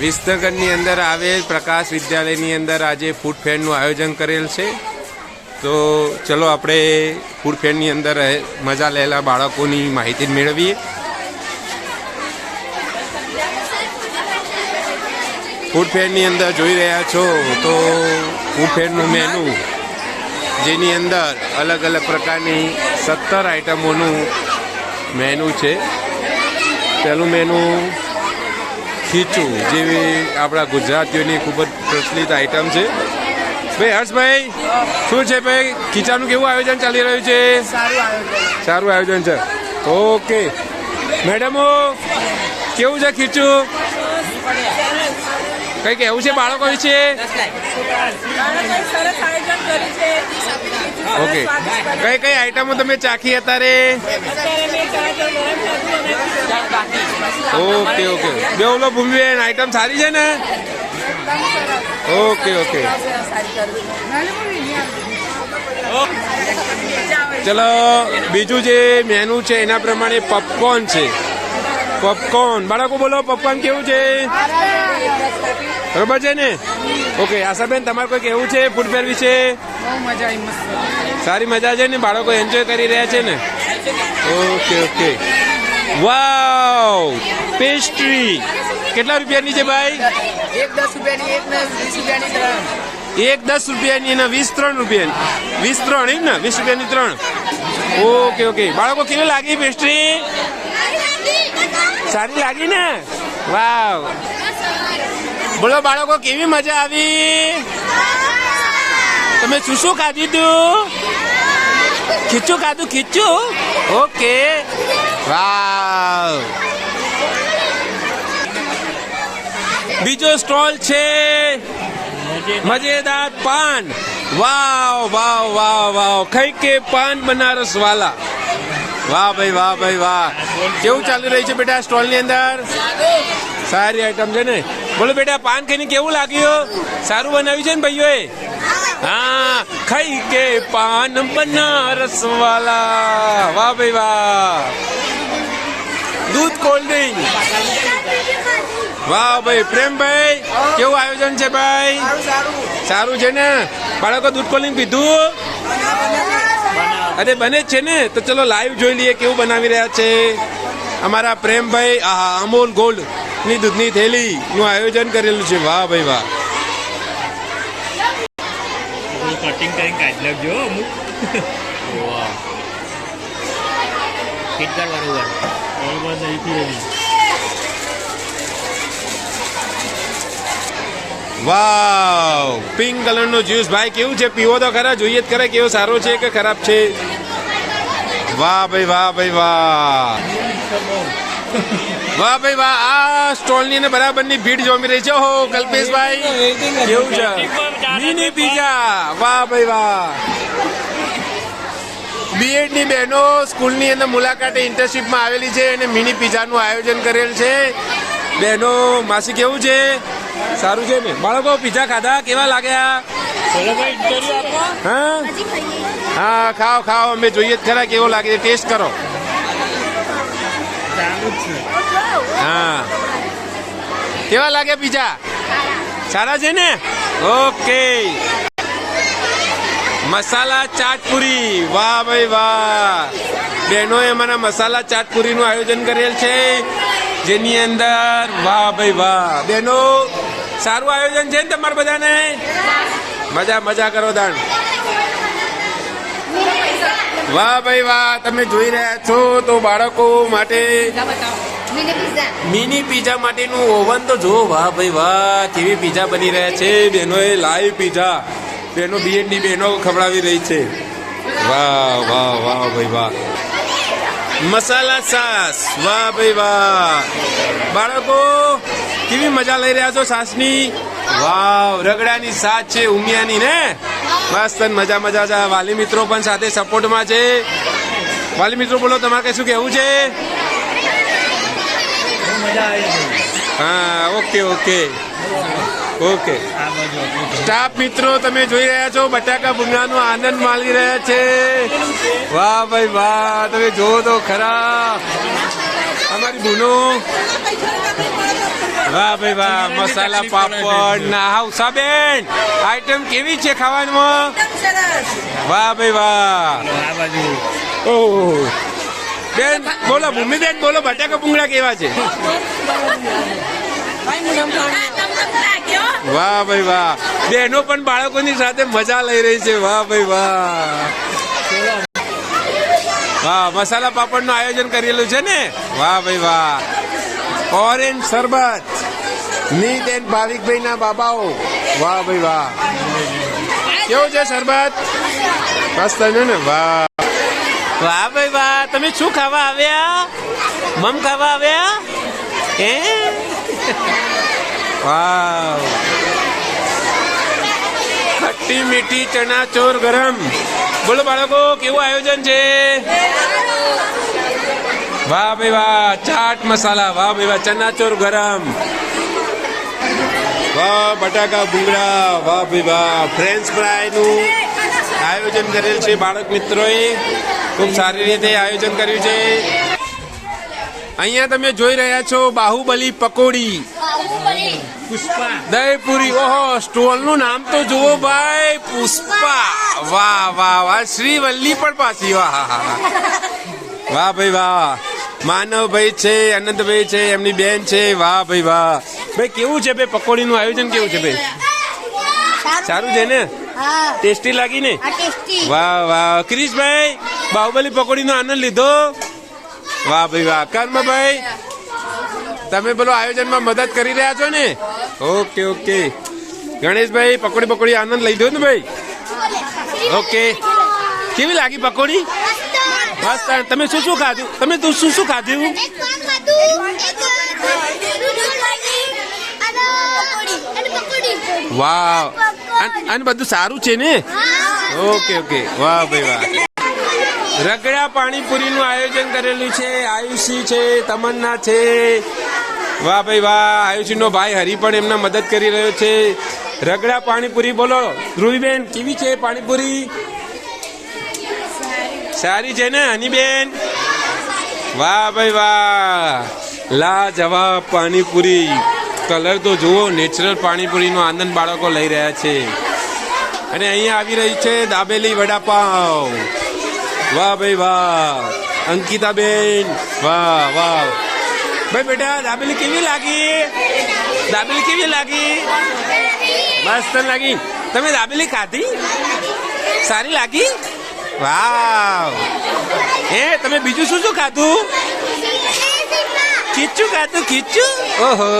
વિસનગરની અંદર આવેલ પ્રકાશ વિદ્યાલયની અંદર આજે ફૂડ ફેરનું આયોજન કરેલ છે. તો ચલો આપણે ફૂડ ફેરની અંદર મજા લેલા બાળકોની માહિતી મેળવીએ. ફૂડ ફેરની અંદર જોઈ રહ્યા છો તો ફૂડ ફેરનું મેનુ, જેની અંદર અલગ અલગ પ્રકારની 17 આઇટમોનું મેનુ છે. પહેલું મેનુ ખીચું, જેવી આપણા ગુજરાતીઓની ખૂબ જ પ્રચલિત આઇટમ છે. ભાઈ હર્ષભાઈ, શું છે ભાઈ, ખીચાનું કેવું આયોજન ચાલી રહ્યું છે? સારું આયોજન છે. ઓકે મેડમો, કેવું છે ખીચું? કઈ કેવું છે બાળકો વિશે? ઓકે, કઈ કઈ આઈટમો તમે ચાખી અત્યારે? ઓકે ઓકે, બે ઓલો ભૂમિબેન, આઈટમ સારી છે ને? ઓકે ઓકે, ચલો બીજું જે મેનુ છે એના પ્રમાણે પોપકોર્ન છે. પોપકોર્ન, બાળકો બોલો પોપકોર્ન કેવું છે? બરોબર છે ને? ઓકે, આશાબેન તમારે કોઈ કેવું છે ફૂડ ફેર વિશે? સારી મજા છે ને, બાળકો એન્જોય કરી રહ્યા છે ને? ઓકે ઓકે, વાવ, પેસ્ટ્રી કેટલા રૂપિયાની છે ભાઈ? એક 10 રૂપિયાની, એક 20 રૂપિયાની 3. એક 10 રૂપિયાની અને 20 3 રૂપિયાની. 20 3 એમ ને? 20 રૂપિયાની 3. ઓકે ઓકે, બાળકો કેવી લાગી પેસ્ટ્રી? સારી લાગી ને? વાવ, બોલો બાળકો કેવી મજા આવી? તમે શું શું ખાધું તું? ખીચું ખાધું? ખીચું? ઓકે, વાવ. બીજો સ્ટોલ છે મજેદાર પાન. વાવ વાવ વાવ વાવ, ખાઈ કે પાન બનારસ વાલા. વાહ ભાઈ વાહ ભાઈ વાહ. કેવું ચાલી રહ્યું છે બેટા સ્ટોલ ની અંદર? સારી આઈટમ છે ને? બોલો બેટા, પાન ખાઈને કેવું લાગ્યું? સારું બનાવ્યું છે ને ભાઈઓએ? હા, ખાઈ કે પાન બનારસ વાલા. વાહ ભાઈ વાહ. દૂધ કોલ્ડ ડ્રિંક. વાહ ભાઈ પ્રેમભાઈ, કેવું આયોજન છે ભાઈ? સારું છે ને? બાળકો દૂધ કોલ્ડ ડ્રિંક પીધું? અરે બને જ છે ને? તો ચલો લાઈવ જોઈ લઈએ કેવું બનાવી રહ્યા છે અમારા પ્રેમભાઈ. આહા, અમૂલ ગોલ્ડ ની દૂધની થેલી નું આયોજન કરેલું છે. વાહ ભાઈ વાહ. કટિંગ કરીને કાઢી લાગજો અમુક. વાવ, પિંક કલર નો જ્યુસ. ભાઈ કેવું છે? પીવો તો ખરા, જોઈએ જ ખરા કેવો સારો છે કે ખરાબ છે. વાહ ભાઈ વાહ ભાઈ વાહ. વાહ ભાઈ વાહ. આ સ્ટોલ ની બરાબરની ભીડ જોમી રહી છે. ઓહો કલ્પેશભાઈ, કેવું છે? Mini pizza. વાહ ભાઈ વાહ. બીએડ ની બહેનો સ્કૂલની અંદર મુલાકાતે ઇન્ટર્નશીપમાં આવેલી છે અને મિની પીઝાનું આયોજન કરેલ છે. બહેનો, માસી કેવું છે? સારું છે ને? બાળકો પીઝા ખાધા, કેવા લાગ્યા? હા હા, ખાઓ ખાઓ, અમે જોઈએ જ ખરા કેવો લાગે છે. ટેસ્ટ કરો. હા, કેવા લાગે પીઝા? સારા છે ને? ઓકે. મસાલા ચાટપુરી. વાહ ભાઈ વાહ. બહેનોએ અમારા મસાલા ચાટપુરીનું આયોજન કરેલ છે, જેની અંદર વાહ ભાઈ વાહ. બહેનો, સારું આયોજન છે ને તમારે બધાને? મજા મજા કરો દાણ. વાહ ભાઈ વાહ. તમે જોઈ રહ્યા છો તો બાળકો માટે મિની પીઝા માટેનું ઓવન તો જો. વાહ ભાઈ વાહ, કેવી પીઝા બની રહ્યા છે. બહેનોએ લાઈવ પીઝા બહેનો બીએડની બહેનો ખવડાવી રહી છે. વાહ વાહ વાહ ભાઈ વાહ. મસાલા સાસ. વાહ ભાઈ વાહ. બાળકો કેવી મજા લઈ રહ્યા છો સાસની? વાવ, રગડાની સાસ છે, ઉમિયાની ને? મસ્ત મજા મજા છે. વાલી મિત્રો પણ સાથે સપોર્ટમાં છે. વાલી મિત્રો બોલો, તમારે કશું કેવું છે? હા, ઓકે ઓકે ઓકે. સ્ટાફ મિત્રો તમે જોઈ રહ્યા છો બટાકા ભૂંગળાનો આનંદ માણી રહ્યા છે. વાહ ભાઈ વાહ. તમે જોવો તો ખરા અમારી બૂનો. વાહ ભાઈ વાહ, મસાલા પાપડ ના હા ઉષાબેન, આઈટમ કેવી છે ખાવામાં? વાહ ભાઈ વાહ. આ બાજુ ઓહ બેન બોલો, ભૂમિબેન બોલો, બટાકા ભૂંગળા કેવા છે? વાહ ભાઈ વાહ, બહેનો પણ બાળકોની સાથે મજા લઈ રહી છે. વાહ ભાઈ વાહ. વાહ, મસાલા પાપડનું આયોજન કરેલું છે ને? વાહ ભાઈ વાહ. ઓરેન્જ શરબત નીત એન્ડ ભાવિકભાઈ ના બાબાઓ. વાહ ભાઈ વાહ, કેવું છે શરબત? મસ્ત છે ને? વાહ વાહ ભાઈ વાહ. તમે શું ખાવા આવ્યા? મમ ખાવા આવ્યા? હે વાહ. ખટ્ટી મીઠી ચણા ચોર ગરમ. બોલો બાળકો, કેવું આયોજન છે? વાહ ભાઈ વાહ, ચાટ મસાલા. વાહ ભાઈ વાહ, ચના ચોર ગરમ. વાહ, બટાકા ભૂંગળા. વાહ ભાઈ વાહ, ફ્રેન્ચ ફ્રાય નું આયોજન કરેલ છે બાળક મિત્રોએ. ખૂબ સારી રીતે આયોજન કર્યું છે. અહીંયા તમે જોઈ રહ્યા છો બાહુબલી પકોડી, પુષ્પા દહીપુરી. ઓહો, સ્ટોલ નું નામ તો જુઓ ભાઈ, પુષ્પા. વાહ વાહ વાહ, શ્રીવલ્લી પણ પાછી. વાહ વાહ ભાઈ વાહ. માનવભાઈ છે, અનંતભાઈ છે, એમની બેન છે. વાહ ભાઈ વાહ. ભાઈ કેવું છે ભાઈ, પકોડીનું આયોજન કેવું છે ભાઈ? સારું છે ને? ટેસ્ટી લાગી ને? વાહ વાહ. ક્રિશભાઈ, બાહુબલી પકોડીનો આનંદ લીધો? વાહ ભાઈ વાહ. કર્મભાઈ, તમે બોલો આયોજનમાં મદદ કરી રહ્યા છો ને? Okay okay. ગણેશભાઈ, પકોડી પકોડી આનંદ લીધો ને ભાઈ? ઓકે. કેવી લાગી પકોડી? મસ્ત. તમે શું શું ખાધું? તમે શું શું ખાધું? વાહ, અને બધું સારું છે ને? Okay okay. વાહ ભાઈ વાહ. રગડા પાણીપુરીનું આયોજન કરેલું છે. આયુષી છે, તમન્ના છે. વાહ ભાઈ વાહ. આયુષીનો ભાઈ હરી પણ એમના મદદ કરી રહ્યો છે. રગડા પાણીપુરી. બોલો ધ્રુવીબેન, કેવી છે પાણીપુરી? સારી છે ને હનીબેન? વાહ ભાઈ વાહ, લાજવાબ પાણીપુરી. કલર તો જુઓ, નેચરલ પાણીપુરીનો આનંદ બાળકો લઈ રહ્યા છે. અને અહીંયા આવી રહી છે દાબેલી વડાપાવ. વાહ ભાઈ વાહ. અંકિતાબેન, વાહ વાહ. ભાઈ બેટા, દાબેલી કેવી લાગી? દાબેલી કેવી લાગી? મસ્ત લાગી. તમે દાબેલી ખાધી? સારી લાગી? વાવ. તમે બીજું શું શું ખાધું? ખીચું ખાધું? ખીચું? ઓહો.